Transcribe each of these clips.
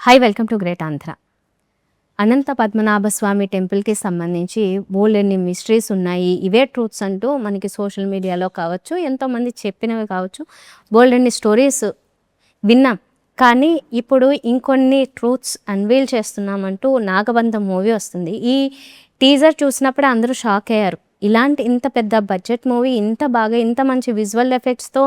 Hi, welcome to great Andhra. Ananta Padmanabha Swami టెంపుల్కి సంబంధించి బోల్డెన్ని mysteries ఉన్నాయి. ఇవే ట్రూత్స్ అంటూ మనకి సోషల్ మీడియాలో కావచ్చు, ఎంతోమంది చెప్పినవి కావచ్చు, బోల్డెన్ని స్టోరీస్ విన్నాం. కానీ ఇప్పుడు ఇంకొన్ని ట్రూత్స్ అన్వీల్ చేస్తున్నామంటూ నాగబంధం మూవీ వస్తుంది. ఈ టీజర్ చూసినప్పుడే అందరూ షాక్ అయ్యారు. ఇలాంటి ఇంత పెద్ద బడ్జెట్ మూవీ ఇంత బాగా ఇంత మంచి విజువల్ ఎఫెక్ట్స్తో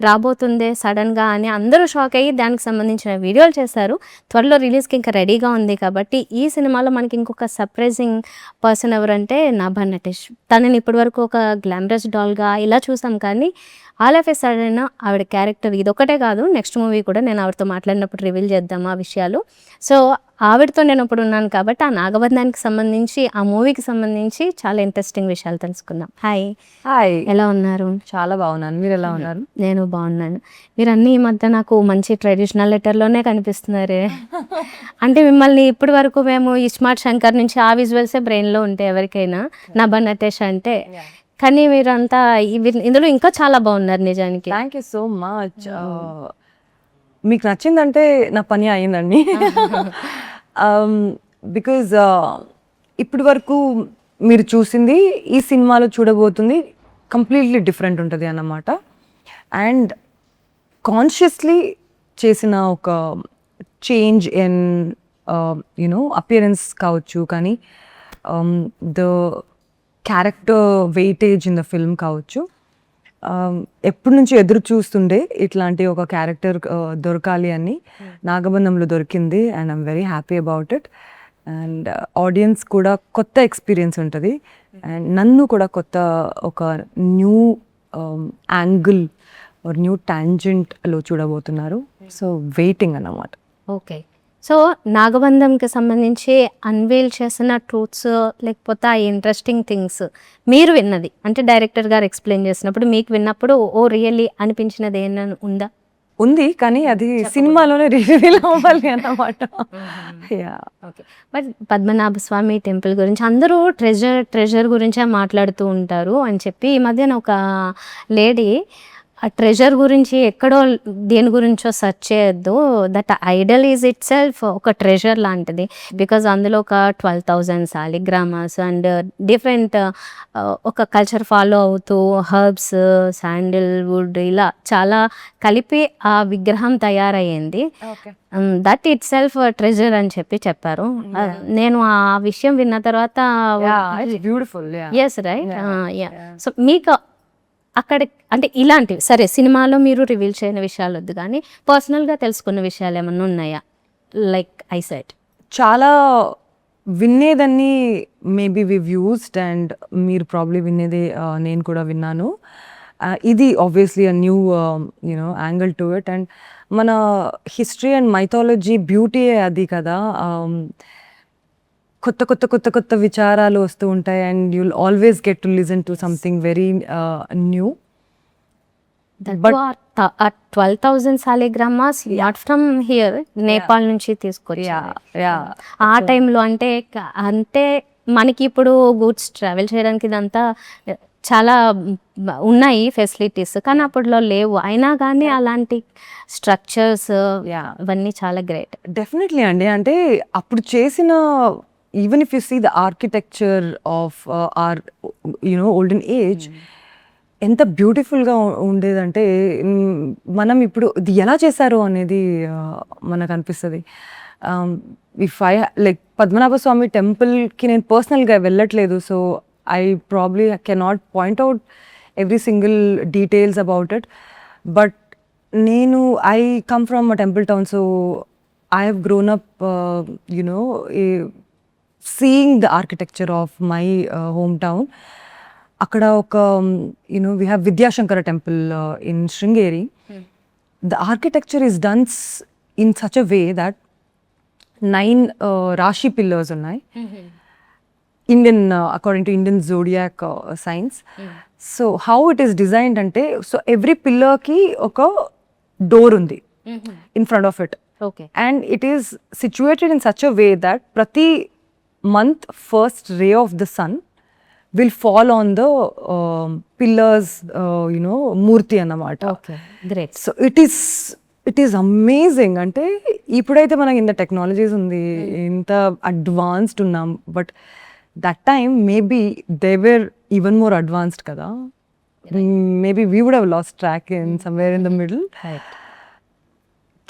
రాబోతుందే సడన్గా అని అందరూ షాక్ అయ్యి దానికి సంబంధించిన వీడియోలు చేశారు. త్వరలో రిలీజ్కి ఇంకా రెడీగా ఉంది. కాబట్టి ఈ సినిమాలో మనకి ఇంకొక సర్ప్రైజింగ్ పర్సన్ ఎవరంటే నాభా నటేష్. తనని ఇప్పటివరకు ఒక గ్లామరస్ డాల్గా ఇలా చూసాం, కానీ ఆల్ ఆఫ్ ఎ సడన్ ఆవిడ క్యారెక్టర్ ఇదొకటే కాదు, నెక్స్ట్ మూవీ కూడా నేను ఆవిడతో మాట్లాడినప్పుడు రివీల్ చేద్దాం ఆ విషయాలు. సో ఆవిడతో నేను ఇప్పుడు ఉన్నాను కాబట్టి ఆ నాగబంధానికి సంబంధించి, ఆ మూవీకి సంబంధించి చాలా ఇంట్రెస్టింగ్ విషయాలు తెలుసుకుందాం. హాయ్. హాయ్, ఎలా ఉన్నారు? చాలా బాగున్నాను. మీరు ఎలా ఉన్నారు? నేను బాగున్నాను. మీరు అన్నీ ఈ మధ్య నాకు మంచి ట్రెడిషనల్ లెటర్లోనే కనిపిస్తున్నారే. అంటే మిమ్మల్ని ఇప్పటి వరకు మేము ఇస్మార్ట్ శంకర్ నుంచి ఆ విజువల్సే బ్రెయిన్లో ఉంటాయి ఎవరికైనా, నాభా నటేష్ అంటే. కానీ మీరంతా ఇందులో ఇంకా చాలా బాగున్నారు నిజానికి. Thank you so much. మీకు నచ్చిందంటే నా పని అయిందండి. బికాజ్ ఇప్పటి వరకు మీరు చూసింది ఈ సినిమాలో చూడబోతుంది కంప్లీట్లీ డిఫరెంట్ ఉంటుంది అన్నమాట. అండ్ కాన్షియస్లీ చేసిన ఒక చేంజ్ ఇన్ యునో అపియరెన్స్ కావచ్చు, కానీ the character weightage in the film కావచ్చు. ఎప్పటి నుంచి ఎదురు చూస్తుండే ఇట్లాంటి ఒక క్యారెక్టర్ దొరకాలి అని నాగబంధంలో దొరికింది. And I'm very happy about it. And audience కూడా కొత్త ఎక్స్పీరియన్స్ ఉంటుంది. అండ్ నన్ను కూడా కొత్త ఒక న్యూ యాంగిల్ న్యూ టాంజెంట్లో చూడబోతున్నారు. సో వెయిటింగ్ అన్నమాట. ఓకే. సో నాగబంధంకి సంబంధించి అన్వేల్ చేసిన ట్రూత్స్ లేకపోతే ఆ ఇంట్రెస్టింగ్ థింగ్స్ మీరు విన్నది, అంటే డైరెక్టర్ గారు ఎక్స్ప్లెయిన్ చేసినప్పుడు మీకు విన్నప్పుడు ఓ రియల్లీ అనిపించినది ఏమైనా ఉందా? ఉంది, కానీ అది సినిమాలోనే రివీల్ అవ్వాలి అన్నమాట. Okay. But Padmanabha Swamy temple గురించి అందరూ ట్రెజర్ గురించే మాట్లాడుతూ ఉంటారు అని చెప్పి ఈ మధ్యన ఒక లేడీ ఆ ట్రెజర్ గురించి ఎక్కడో దేని గురించో సెర్చ్ చేయొద్దు, that Idol is it self ఒక ట్రెజర్ లాంటిది. బికాజ్ అందులో ఒక 12,000 సాలిగ్రామాస్ అండ్ డిఫరెంట్ ఒక కల్చర్ ఫాలో అవుతూ హర్బ్స్, శాండిల్వుడ్ ఇలా చాలా కలిపి ఆ విగ్రహం తయారయ్యింది. దట్ ఇట్ సెల్ఫ్ ట్రెజర్ అని చెప్పారు. నేను ఆ విషయం విన్న తర్వాత ఎస్ రైట్. సో మీకు అక్కడ అంటే ఇలాంటివి సరే సినిమాలో మీరు రివీల్ చేయని విషయాలు వద్దు, కానీ పర్సనల్గా తెలుసుకున్న విషయాలు ఏమన్నా ఉన్నాయా? లైక్ ఐ సెడ్ చాలా వినేదాన్ని మేబీ వి యూస్డ్ అండ్ మీరు ప్రాబ్లీ వినేది నేను కూడా విన్నాను. ఇది obviously a new you know angle to it. And మన హిస్టరీ అండ్ మైథాలజీ బ్యూటీయే అది కదా. కొత్త కొత్త కొత్త కొత్త విచారాలు వస్తూ ఉంటాయి. And you'll always get to listen to something very new. But 12,000 saligramas not from here, Nepal నుంచి తీసుకొచ్చి ఆ టైంలో అంటే మనకి ఇప్పుడు గూడ్స్ ట్రావెల్ చేయడానికి ఇదంతా చాలా ఉన్నాయి ఫెసిలిటీస్, కానీ అప్పట్లో లేవు. అయినా కానీ అలాంటి స్ట్రక్చర్స్ ఇవన్నీ చాలా గ్రేట్. డెఫినెట్లీ అండి. అంటే అప్పుడు చేసిన even if you see the architecture of or you know olden age ఎంత బ్యూటిఫుల్గా ఉండేదంటే మనం ఇప్పుడు ఇది ఎలా చేశారు అనేది మనకు అనిపిస్తుంది. If I like Padmanabha Swami టెంపుల్కి నేను పర్సనల్గా వెళ్ళట్లేదు, so I probably cannot point out every single details about it. But నేను I come from a temple town, so I have grown up you know seeing the architecture of my hometown. Akkada oka you know we have Vidyashankara temple in Sringeri. The architecture is done in such a way that 9 Rashi pillars unnai. Indian according to Indian zodiac signs. So how it is designed ante, so every pillar ki oka door undi in front of it. Okay. And it is situated in such a way that prati month first ray of the sun will fall on the pillars, you know, murti annamata. Okay, great. So it is it is amazing. అంటే ఇప్పుడైతే మనకి ఇంత technologies ఉంది, ఇంత advanced ఉన్నాం, but that time maybe they were even more advanced కదా. Maybe we would have lost track in somewhere in the middle.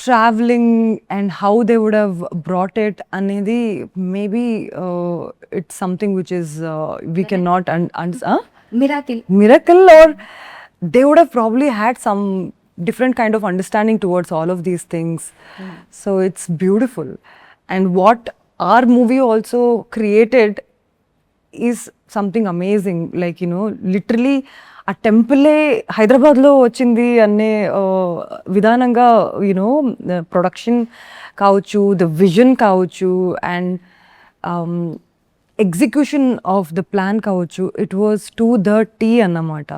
Travelling and how they would have brought it అనేది maybe it's something which is we can not miracle. miracle, or they would have probably had some different kind of understanding towards all of these things. So it's beautiful. And what our movie also created is something amazing. Like, you know, literally ఆ టెంపులే హైదరాబాద్లో వచ్చింది అనే విధానంగా, you know, production కావచ్చు, the vision కావచ్చు, and execution of the plan కావచ్చు, it was to the T అన్నమాట.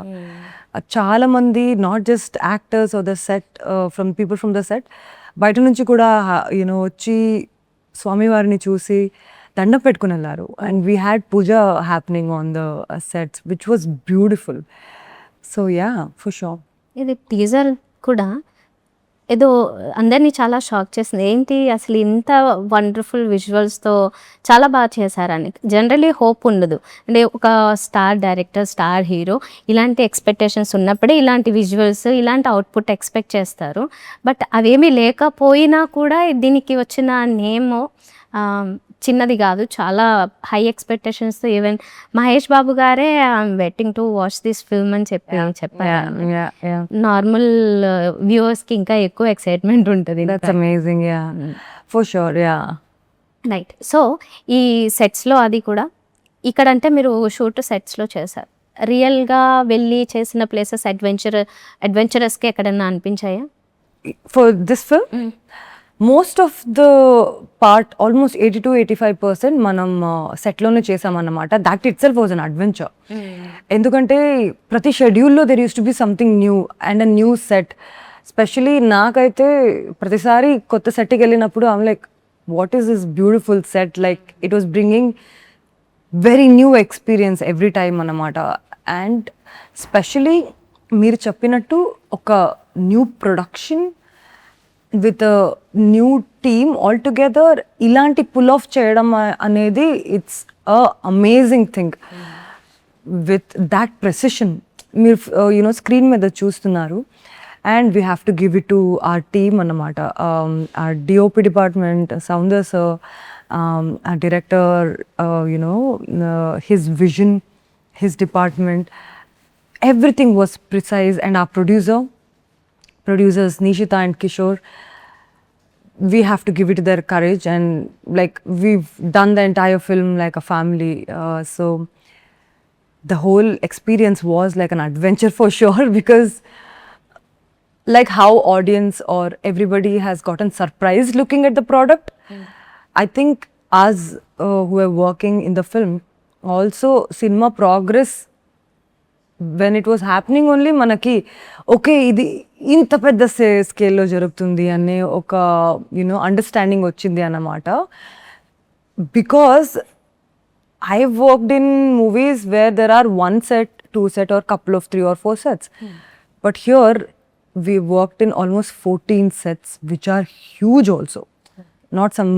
చాలా మంది, not just actors or the set, from people from the set, బయట నుంచి కూడా యూనో వచ్చి స్వామివారిని చూసి దండం పెట్టుకుని వెళ్ళారు. And we had puja happening on the sets which was beautiful. So yeah, for sure. ఇది టీజర్ కూడా ఏదో అందరినీ చాలా షాక్ చేసింది. ఏంటి అసలు ఇంత వండర్ఫుల్ విజువల్స్తో చాలా బాగా చేశారని. జనరలీ హోప్ ఉండదు, అంటే ఒక స్టార్ డైరెక్టర్, స్టార్ హీరో ఇలాంటి ఎక్స్పెక్టేషన్స్ ఉన్నప్పుడే ఇలాంటి విజువల్స్, ఇలాంటి అవుట్పుట్ ఎక్స్పెక్ట్ చేస్తారు. బట్ అవేమీ లేకపోయినా కూడా దీనికి వచ్చిన నేమ్ చిన్నది కాదు, చాలా హై ఎక్స్పెక్టేషన్స్తో. ఈవెన్ మహేష్ బాబు గారే I'm waiting to watch this film అని చెప్పారు. నార్మల్ వ్యూవర్స్కి ఇంకా ఎక్కువ ఎక్సైట్మెంట్ ఉంటుంది. That's amazing. Yeah, for sure. Yeah, right. So ఈ సెట్స్లో అది కూడా ఇక్కడంటే మీరు షూట్ సెట్స్లో చేశారు, రియల్గా వెళ్ళి చేసిన ప్లేసెస్ అడ్వెంచరస్కి ఎక్కడన్నా అనిపించాయా? For this film most of the part, almost 80-85% మనం సెట్లోనే చేసామన్నమాట. That itself was an adventure. ఎందుకంటే ప్రతి షెడ్యూల్లో there used to be something new and a new set. Specially నాకైతే ప్రతిసారి కొత్త సెట్కి వెళ్ళినప్పుడు I'm like, what is this beautiful set, like it was bringing very new experience every time అన్నమాట. And specially మీరు చెప్పినట్టు ఒక new production with new team all together, ఇలాంటి పుల్ ఆఫ్ చేయడం అనేది it's a amazing thing with that precision. మీరు you know screen మీద చూస్తున్నారు, and we have to give it to our team అన్నమాట. Our DOP department, Soundar sir, our director, his vision, his department, everything was precise. And our producers Nishita and Kishore, we have to give it their courage, and like we've done the entire film like a family. So the whole experience was like an adventure for sure, because like how audience or everybody has gotten surprised looking at the product. I think us who are working in the film also, cinema progress when it was happening only, మనకి okay ఇది ఇంత పెద్ద స్కేల్లో జరుగుతుంది అనే ఒక you know understanding వచ్చింది అన్నమాట. Because I worked in movies where there are 1 set, 2 set or couple of 3 or 4 sets. But here we worked in almost 14 sets, which are huge also. Not some,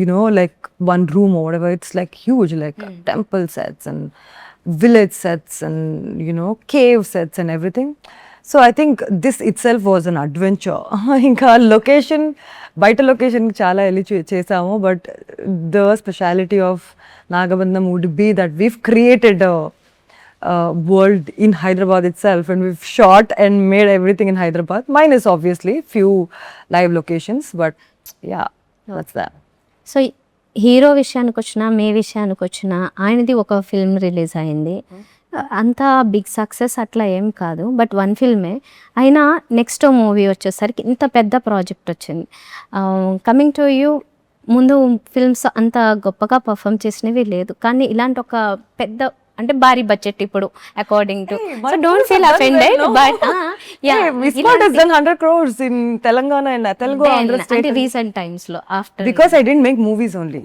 you know, like one room or whatever. It's like huge, like temple sets and village sets and, you know, cave sets and everything. So I think this itself was an adventure. Inka location, baita location chala elli chesamu, but the speciality of Nagabandham would be that we've created a world in Hyderabad itself, and we've shot and made everything in Hyderabad, minus obviously few live locations, but yeah, that's that. So hero విషయానికి వచ్చినా, మీ విషయానికి వచ్చినా, ఆయనది ఒక film release అయింది. అంత big success అట్లా ఏం కాదు, బట్ 1 ఫిల్మే అయినా నెక్స్ట్ మూవీ వచ్చేసరికి ఇంత పెద్ద ప్రాజెక్ట్ వచ్చింది. కమింగ్ టు యూ, ముందు ఫిల్మ్స్ అంత గొప్పగా పర్ఫామ్ చేసినవి లేదు, కానీ ఇలాంటి ఒక పెద్ద, అంటే భారీ బడ్జెట్ ఇప్పుడు according to, so don't feel offended, but Viswat has done 100 crores in Telangana and Telugu Andhra state. అంటే రీసెంట్ టైమ్స్ లో after, Because I didn't make movies only.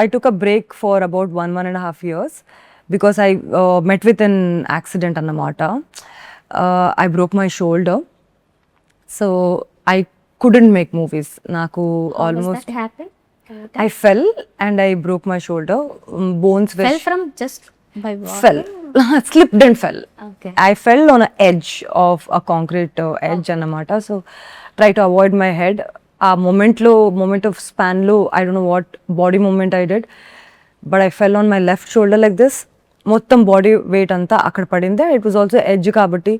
I took a break for about 1.5 years because I met with an accident annamata. I broke my shoulder. So I couldn't make movies. నాకు How was almost that happen? I fell and I broke my shoulder. Bones were Fell from just by walking? fell. Slipped and fell. Okay. I fell on an edge of a concrete edge annamata. So try to avoid my head. A moment of span lo, I don't know what body movement I did, but I fell on my left shoulder like this. Mottam body weight anta akkada padinde. It was also edge kabatti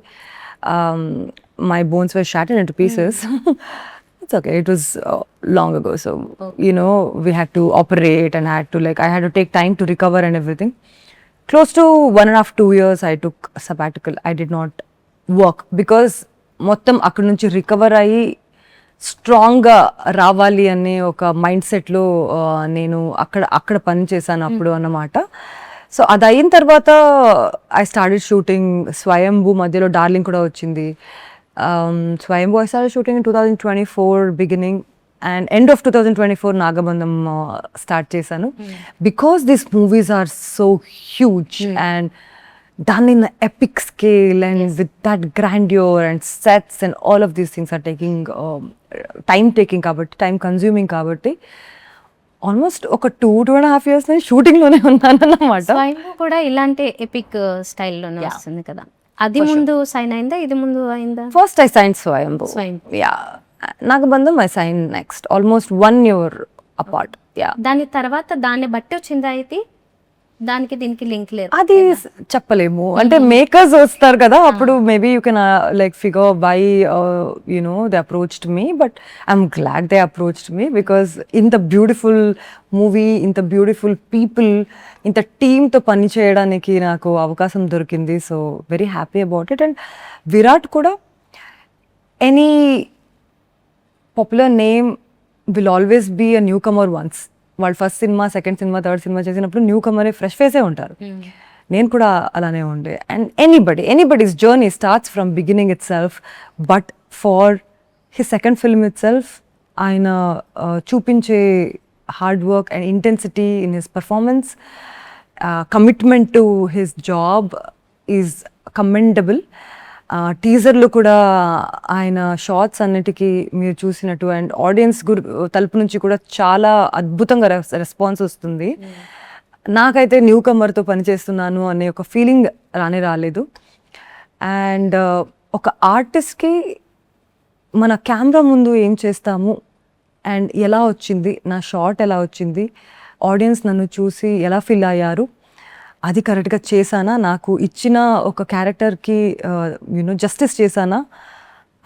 my bones were shattered into pieces. It's okay. It was long ago, so you know we had to operate and I had to take time to recover and everything. Close to 1.5-2 years I took a sabbatical. I did not work because మొత్తం అక్కడ నుంచి recover అయ్యి స్ట్రాంగ్గా రావాలి అనే ఒక mind సెట్లో నేను అక్కడ పని చేశాను అప్పుడు అన్నమాట. సో అది అయిన తర్వాత ఐ స్టార్టెడ్ షూటింగ్ స్వయంభూ, మధ్యలో డార్లింగ్ కూడా వచ్చింది. Swayambhu I started shooting in 2024 beginning and end of 2024 Nagabandham start చేశాను. Because these movies are so huge and done in an epic scale and with that grandeur and sets and all of these things are taking time consuming kabatti almost ఒక 2.5 years నేను shooting లోనే ఉన్నాను అన్నమాట. స్వయంభూ కూడా ఇలాంటి epic స్టైల్లోనే వస్తుంది కదా. అది ముందు సైన్ అయిందా, ఇది ముందు అయిందా? First I sign Swayambhu. Yeah, Nagabandham I sign next almost 1 year apart. Yeah, దాని తర్వాత దాన్ని బట్టి వచ్చిందా ఇది? దానికి దీనికి లింక్ లేదు, అది చెప్పలేము. అంటే మేకర్స్ వస్తారు కదా, అప్పుడు maybe you can like figure why you know they approached me, but I'm glad they approached me because ఇంత బ్యూటిఫుల్ మూవీ, ఇంత బ్యూటిఫుల్ పీపుల్, ఇంత టీమ్తో పని చేయడానికి నాకు అవకాశం దొరికింది. So very happy about it. And Virat కూడా any popular name will always be a newcomer ones. వాళ్ళు first cinema, second cinema, third cinema చేసినప్పుడు న్యూ కమరే, ఫ్రెష్ ఫేసే ఉంటారు. నేను కూడా అలానే ఉండే. And anybody's journey starts from beginning itself. But for his second film itself ఆయన చూపించే hard work and intensity in his performance, commitment to his job is commendable. టీజర్లు కూడా ఆయన షార్ట్స్ అన్నిటికీ మీరు చూసినట్టు అండ్ ఆడియన్స్ తలుపు నుంచి కూడా చాలా అద్భుతంగా రెస్పాన్స్ వస్తుంది. నాకైతే న్యూ కమర్తో పనిచేస్తున్నాను అనే ఒక ఫీలింగ్ రాలేదు. అండ్ ఒక ఆర్టిస్ట్కి మన కెమెరా ముందు ఏం చేస్తాము అండ్ ఎలా వచ్చింది, నా షార్ట్ ఎలా వచ్చింది, ఆడియన్స్ నన్ను చూసి ఎలా ఫీల్ అయ్యారు, అది కరెక్ట్గా చేశానా, నాకు ఇచ్చిన ఒక క్యారెక్టర్కి యూనో జస్టిస్ చేశానా,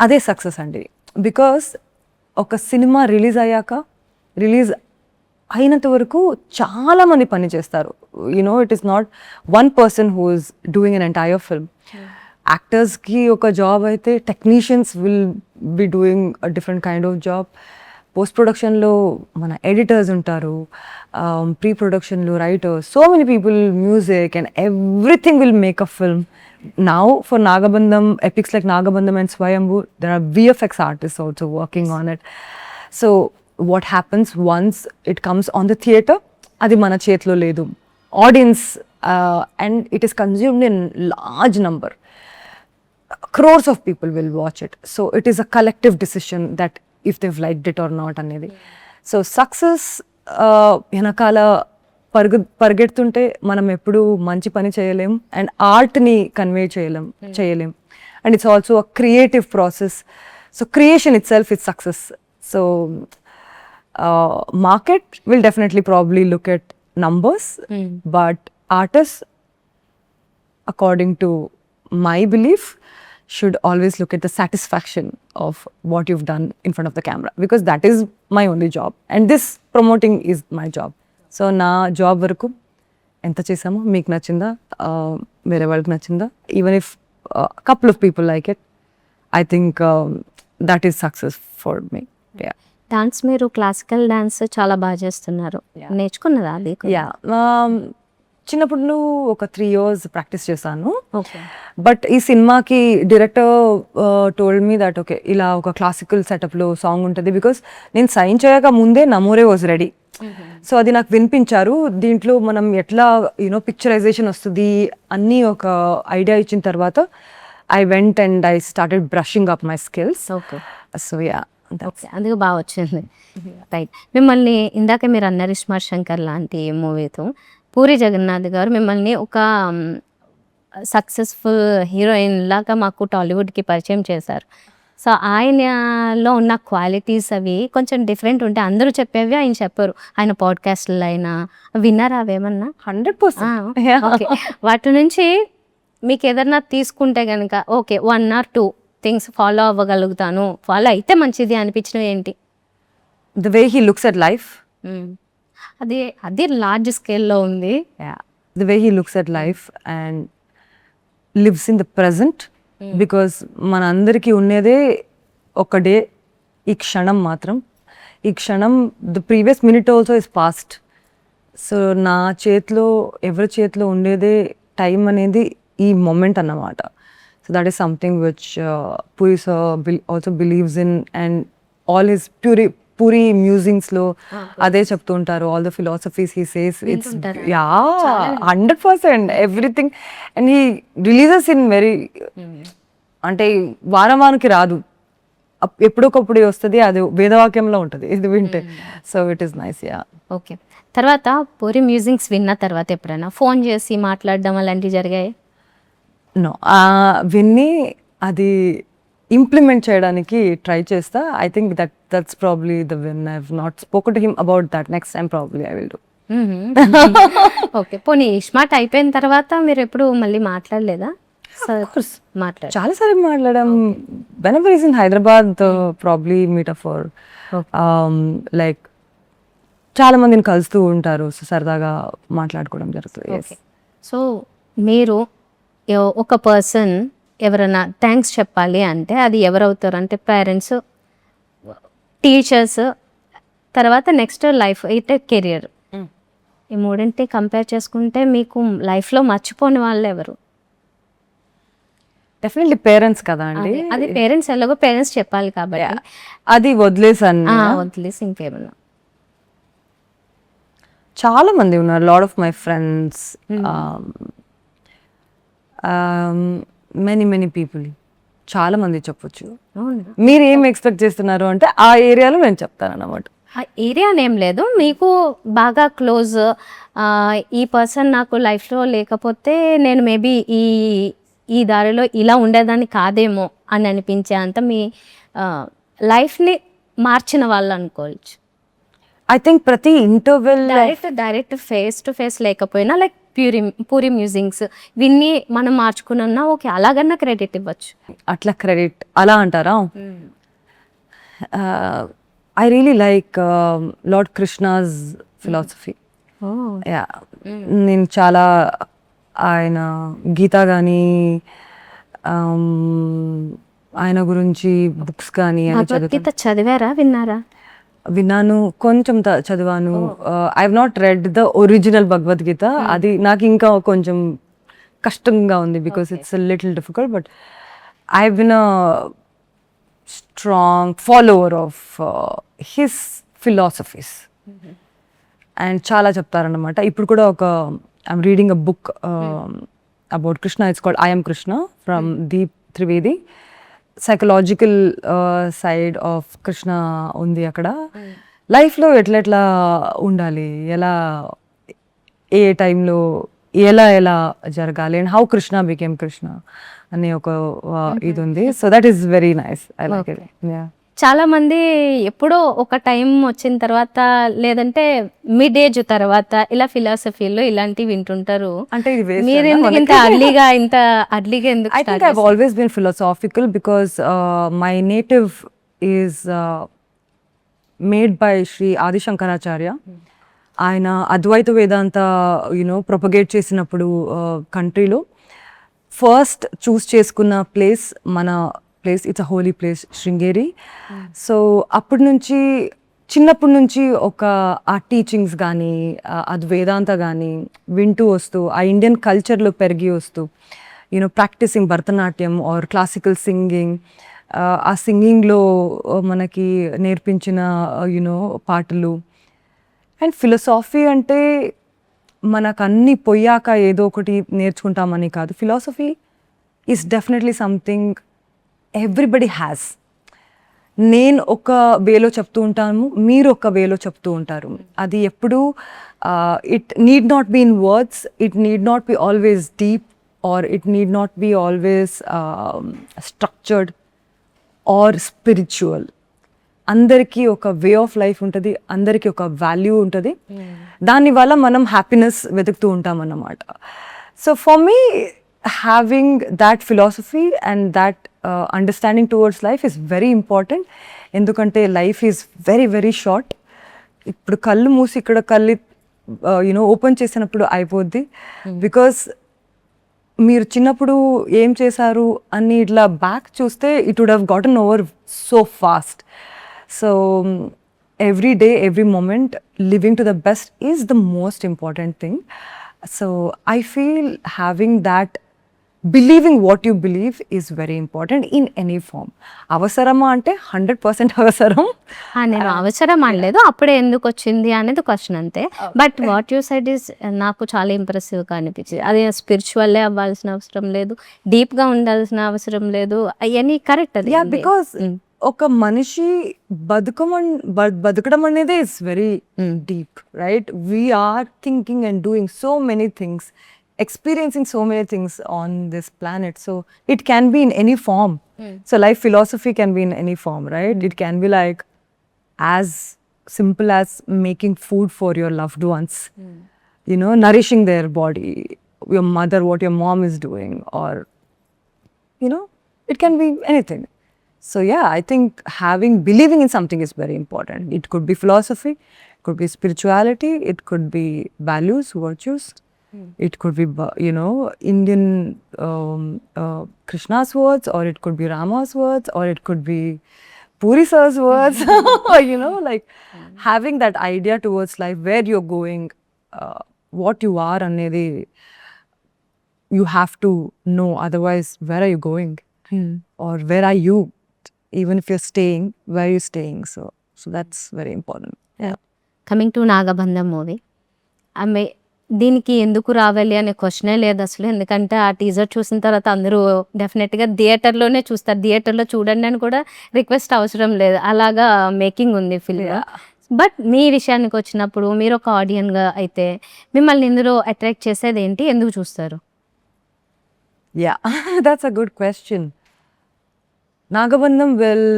అదే సక్సెస్ అండి. బికాస్ ఒక సినిమా రిలీజ్ అయినంత వరకు చాలామంది పని చేస్తారు. You know it is not one person who is doing an entire film. యాక్టర్స్కి ఒక జాబ్ అయితే technicians will be doing a different kind of job. Post ప్రొడక్షన్లో మన ఎడిటర్స్ ఉంటారు, ప్రీ ప్రొడక్షన్లో writers, so many people, music and everything will make a film. Now for Nagabandham, epics like Nagabandham and Swayambhu, there are VFX artists also working on it. So what happens once it comes on the theatre, adi mana chetlo ledu. Audience and it is consumed in large number. Crores of people will watch it. So it is a collective decision that if they've liked it or not anedi. So success వెనకాల పరిగెడుతుంటే మనం ఎప్పుడు మంచి పని చేయలేం and ఆర్ట్ని convey చేయలేం and it's also a creative process. So creation it self is success. So market will definitely probably look at numbers, but artist according to my belief should always look at the satisfaction of what you've done in front of the camera, because that is my only job and this promoting is my job. So na job varaku enta chesamo meeku nachinda, vere valiki nachinda, even if a couple of people like it, I think that is success for me. Yeah. Dance, మీరు classical dance చాలా బాగా చేస్తున్నారు, నేర్చుకున్నదా అది? Yeah, చిన్నప్పుడు ఒక 3 years practice చేశాను. Okay. But ఈ సినిమాకి director told me that okay ఇలా ఒక క్లాసికల్ సెటప్లో సాంగ్ ఉంటుంది, బికాస్ నేను సైన్ చేయక ముందే నమోరే వాజ్ రెడీ. సో అది నాకు వినిపించారు. దీంట్లో మనం ఎట్లా యూనో పిక్చరైజేషన్ వస్తుంది అన్నీ ఒక ఐడియా ఇచ్చిన తర్వాత I went and I started brushing up my skills. Okay So yeah, okay అందుకు బాగా వచ్చింది రైట్. మిమ్మల్ని ఇందాక మీరు అన్నారు ఇస్మార్ట్ శంకర్ లాంటి మూవీతో పూరి జగన్నాథ్ గారు మిమ్మల్ని ఒక సక్సెస్ఫుల్ హీరోయిన్ లాగా మాకు టాలీవుడ్కి పరిచయం చేశారు. సో ఆయనలో ఉన్న క్వాలిటీస్ అవి కొంచెం డిఫరెంట్ ఉంటాయి. అందరూ చెప్పేవి ఆయన చెప్పరు. ఆయన పాడ్కాస్ట్లో అయినా విన్నారా అవేమన్నా? 100%. ఓకే. వాటి నుంచి మీకు ఏదన్నా తీసుకుంటే కనుక ఓకే 1 or 2 థింగ్స్ ఫాలో అవ్వగలుగుతాను, ఫాలో అయితే మంచిది అనిపించినవి ఏంటి? The way he looks at life. అది అది లార్జ్ స్కేల్లో ఉంది. Yeah, the way he looks at life and lives in the present. Because మనందరికీ ఉన్నదే ఒక డే, ఈ క్షణం మాత్రం. ఈ క్షణం, the previous minute also is past. So నా చేతిలో, ఎవరి చేతిలో ఉండేదే టైం అనేది ఈ మొమెంట్ అన్నమాట. So that is something which Puri sir also believes in, and all his Puri మ్యూజింగ్స్లో అదే చెప్తూ ఉంటారు. All the philosophies he says, it's 100% everything. And he releases in very, అంటే వారానికి రాదు, ఎప్పుడొకప్పుడు వస్తుంది, అది వేదవాక్యంలో ఉంటుంది ఇది వింటే. So it is nice. Yeah. Okay. తర్వాత పూరి మ్యూజిక్స్ విన్న తర్వాత ఎప్పుడైనా ఫోన్ చేసి మాట్లాడడం అలాంటివి జరిగాయి? నో, విన్ని అది ఇంప్లిమెంట్ చేయడానికి ట్రై చేస్తా. I think that's probably the win. I have not spoken to him about that. Next time probably I will do. Okay. పోనీ ఇస్మార్ట్ అయిపోయిన తర్వాత మీరు ఎప్పుడు మళ్ళీ మాట్లాడలేదా? మాట్లాడు చాలాసార్లు మాట్లాడాం. whenever he's in Hyderabad, probably meet up for like చాలా మందిని కలుస్తూ ఉంటారు. సో సరదాగా మాట్లాడుకోవడం జరుగుతుంది. ఓకే. సో మీరు ఒక పర్సన్ ఎవరైనా థ్యాంక్స్ చెప్పాలి అంటే అది ఎవరవుతారు? అంటే పేరెంట్స్, టీచర్స్, తర్వాత నెక్స్ట్ లైఫ్ అయితే కెరియర్. ఈ మూడింటి కంపేర్ చేసుకుంటే మీకు లైఫ్లో మర్చిపోని వాళ్ళు ఎవరు? డెఫినెట్లీ పేరెంట్స్ కదా అండి. అది పేరెంట్స్ ఎలాగో పేరెంట్స్ చెప్పాలి కాబట్టి అది వదిలేసాను. వదిలేసి ఇంకేమన్నా? చాలా మంది ఉన్నారు. Lot of my friends, many people, చాలా మంది చెప్పొచ్చు. మీరు ఏం ఎక్స్పెక్ట్ చేస్తున్నారు అంటే ఆ ఏరియాలో నేను చెప్తాను అన్నమాట. ఆ ఏరియా నేమ్ లేదు, మీకు బాగా క్లోజ్ ఈ పర్సన్ నాకు లైఫ్లో లేకపోతే నేను మేబీ ఈ దారిలో ఇలా ఉండేదాన్ని కాదేమో అని అనిపించే అంత మీ లైఫ్ని మార్చిన వాళ్ళు అనుకోవచ్చు. ఐ థింక్ ప్రతి interval direct face to face లేకపోయినా లైక్ పూరి మ్యూజిక్స్ విన్ని మనం మార్చుకున్నా ఓకే, అలాగన్నా క్రెడిట్ ఇవ్వచ్చు. అట్లా క్రెడిట్ అలా అంటారా? I really like lord Krishna's philosophy. నేను చాలా ఆయన గీత కానీ ఆయన గురించి బుక్స్ కానీ భగవద్గీత చదివారా, విన్నారా? విన్నాను, కొంచెం చదివాను. I have not read the original Bhagavad Gita. అది నాకు ఇంకా కొంచెం కష్టంగా ఉంది because it's a little difficult. But I have been a strong follower of his philosophies. And చాలా చెప్తారన్నమాట. ఇప్పుడు కూడా ఒక I'm reading a book about Krishna. It's called I am Krishna from Deep Trivedi. Psychological side of Krishna ఉంది అక్కడ. లైఫ్లో ఎట్లా ఉండాలి, ఎలా ఏ టైంలో ఎలా జరగాలి, and how Krishna became Krishna అనే ఒక ఇది ఉంది. So that is very nice. I like it. చాలా మంది ఎప్పుడో ఒక టైం వచ్చిన తర్వాత లేదంటే మిడ్ ఏజ్ తర్వాత ఇలా ఫిలాసఫీలో ఇలాంటివి వింటుంటారు. అంటే మీరు ఎందుకు ఇంత అర్లీగా ఎందుకు? I think I've always been philosophical because my native is made by Sri Adi Shankaracharya. ఆయన అద్వైత వేదాంత ప్రొపగేట్ చేసినప్పుడు కంట్రీలో ఫస్ట్ చూస్ చేసుకున్న ప్లేస్ మన place. It's a holy place, Sringeri. So చిన్నప్పటి నుంచి ఆ టీచింగ్స్ కానీ అది వేదాంత కానీ వింటూ వస్తూ ఆ ఇండియన్ కల్చర్లో పెరిగి వస్తూ practising Bharatanatyam or classical singing, ఆ సింగింగ్లో మనకి నేర్పించిన పాటలు. అండ్ ఫిలాసఫీ అంటే మనకు అన్నీ పోయాక ఏదో ఒకటి నేర్చుకుంటామని కాదు. Philosophy is definitely something everybody has. నేను ఒక వేలో చెప్తూ ఉంటాను, మీరు ఒక వేలో చెప్తూ ఉంటారు. అది ఎప్పుడు it need not be in words, it need not be always deep, or it need not be always structured or spiritual. అందరికీ ఒక వే ఆఫ్ లైఫ్ ఉంటుంది, అందరికీ ఒక వాల్యూ ఉంటుంది. దానివల్ల మనం హ్యాపీనెస్ వెతుకుతూ ఉంటాం అన్నమాట. So for me having that philosophy and that understanding towards life is very important. ఎందుకంటే life is very very short. ఇప్పుడు కళ్ళు మూసి ఇక్కడ కళ్ళు ఓపెన్ చేసినప్పుడు అయిపోద్ది. బికాస్ మీరు చిన్నప్పుడు ఏం చేశారు అని ఇట్లా బ్యాక్ చూస్తే it would have gotten over so fast. So every day, every moment living to the best is the most important thing. So I feel having that believing what you believe is very important in any form. అవసరమా అంటే 100% అవసరం. నేను అవసరం అనలేదు, అప్పుడే ఎందుకు వచ్చింది అనేది క్వశ్చన్ అంతే. But what you side is నాకు చాలా ఇంప్రెసివ్గా అనిపించింది. అది స్పిరిచువల్లే అవ్వాల్సిన అవసరం లేదు, డీప్గా ఉండాల్సిన అవసరం లేదు, అవన్నీ కరెక్ట్. అది బికాస్ ఒక మనిషి బతకడం అనేది is very deep, right? We are thinking and doing so many things, experiencing so many things on this planet. So it can be in any form. So life philosophy can be in any form, right? It can be like as simple as making food for your loved ones, nourishing their body, your mother, what your mom is doing, or it can be anything. So yeah, I think believing in something is very important. It could be philosophy, it could be spirituality, it could be values, virtues. It could be, Indian Krishna's words, or it could be Rama's words, or it could be Puri sir's words. Like having that idea towards life, where you're going, what you are, anedi you have to know. Otherwise, where are you going? Or where are you? Even if you're staying, where are you staying? So that's very important. Yeah. Coming to Nagabandham movie, ఆమె దీనికి ఎందుకు రావాలి అనే క్వశ్చనే లేదు అసలు. ఎందుకంటే ఆ టీజర్ చూసిన తర్వాత అందరూ డెఫినెట్గా థియేటర్లోనే చూస్తారు, థియేటర్లో చూడండి అని కూడా రిక్వెస్ట్ అవసరం లేదు, అలాగా మేకింగ్ ఉంది ఫిల్మ్. బట్ మీ విషయానికి వచ్చినప్పుడు మీరు ఒక ఆడియన్గా అయితే మిమ్మల్ని ఇందులో అట్రాక్ట్ చేసేది ఏంటి, ఎందుకు చూస్తారు? Yeah, that's a good question. Nagabandham will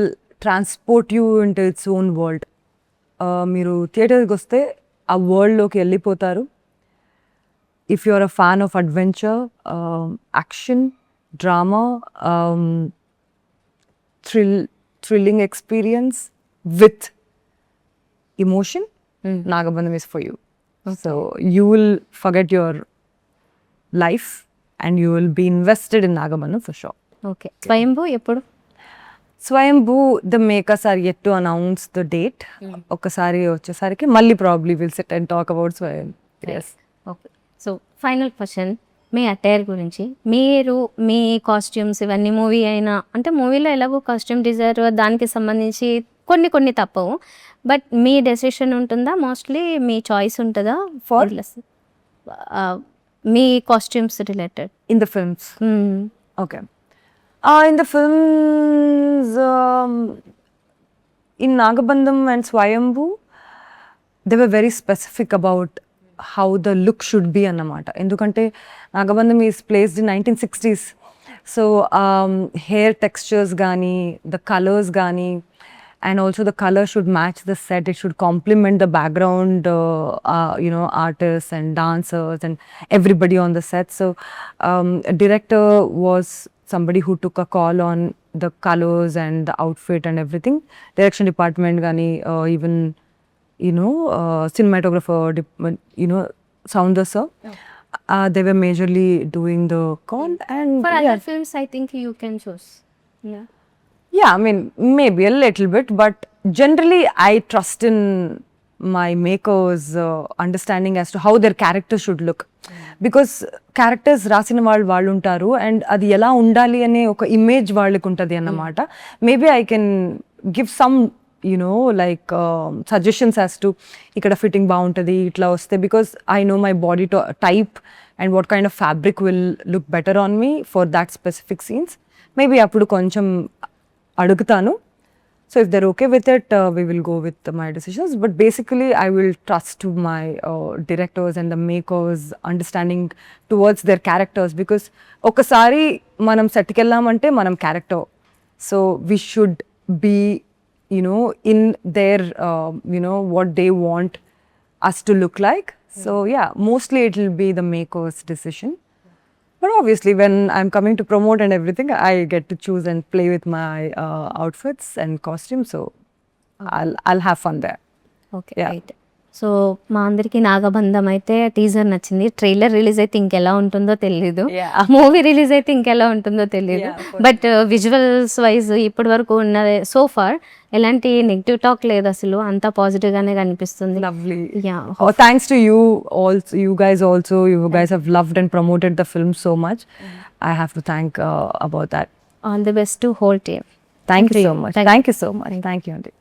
transport you into its own world. మీరు థియేటర్కి వస్తే ఆ వరల్డ్లోకి వెళ్ళిపోతారు. If you're a fan of adventure, action, drama, thrilling experience with emotion, Nagabandham is for you. So you will forget your life and you will be invested in Nagabandham for sure. Okay, స్వయంభూ ఎప్పుడు? Swayambhu, the makers are yet to announce the date. Okasari vachesariki malli probably we'll sit and talk about Swayambhu. Yes. Okay, so final question me attire గురించి. మీరు మీ costumes ఇవన్నీ movie అయినా, అంటే మూవీలో ఎలాగో costume designer దానికి సంబంధించి కొన్ని తప్పవు, బట్ మీ డెసిషన్ ఉంటుందా? మోస్ట్లీ మీ చాయిస్ ఉంటుందా for me costumes related In the films. Okay. In the films, in Nagabandham and Swayambhu, they were very specific about how the look should be annamata. Endukante Nagabandham is placed in 1960s. So hair textures gani, the colors gani, and also the color should match the set. It should complement the background, artists and dancers and everybody on the set. So a director was somebody who took a call on the colors and the outfit and everything. Direction department gani, even cinematographer, sound sir. They were majorly doing the call. And for other films I think you can choose. yeah, I mean, maybe a little bit, but generally I trust in my makers' understanding as to how their characters should look. Because characters రాసిన వాళ్ళు ఉంటారు, and అది ఎలా ఉండాలి అనే ఒక image వాళ్ళకి ఉంటుంది అన్నమాట. Maybe I can give some like suggestions as to ఇక్కడ ఫిట్టింగ్ బాగుంటుంది ఇట్లా వస్తే, because I know my body type and what kind of fabric will look better on me for that specific scenes. Maybe appudu koncham adugutanu. So if they're okay with it, we will go with my decisions. But basically, I will trust to my directors and the makers understanding towards their characters, because ఒకసారి మనం సెట్కి వెళ్ళామంటే మనం character. So we should be, in their, what they want us to look like. So yeah, mostly it will be the maker's decision. But obviously, when I'm coming to promote and everything, I get to choose and play with my outfits and costumes. So I'll have fun there. Okay Yeah. Right. So మా అందరికి నాగబంధం అయితే teaser నచ్చింది. Trailer release అయితే ఇంకెలా ఉంటుందో తెలీదు, Yeah. Movie release అయితే ఇంకెలా ఉంటుందో తెలీదు. Yeah, బట్ విజువల్స్ వైజ్ ఇప్పటి వరకు ఉన్న సో ఫార్ ఎలాంటి నెగిటివ్ టాక్ లేదు, అసలు అంతా పాజిటివ్ గానే కనిపిస్తుంది. Lovely. Yeah. Oh, thanks to you also. You guys have loved and promoted the film so much. I have to thank about that. All the best to whole team. Thank you so much. Thank you so much. Thank you, Aunty.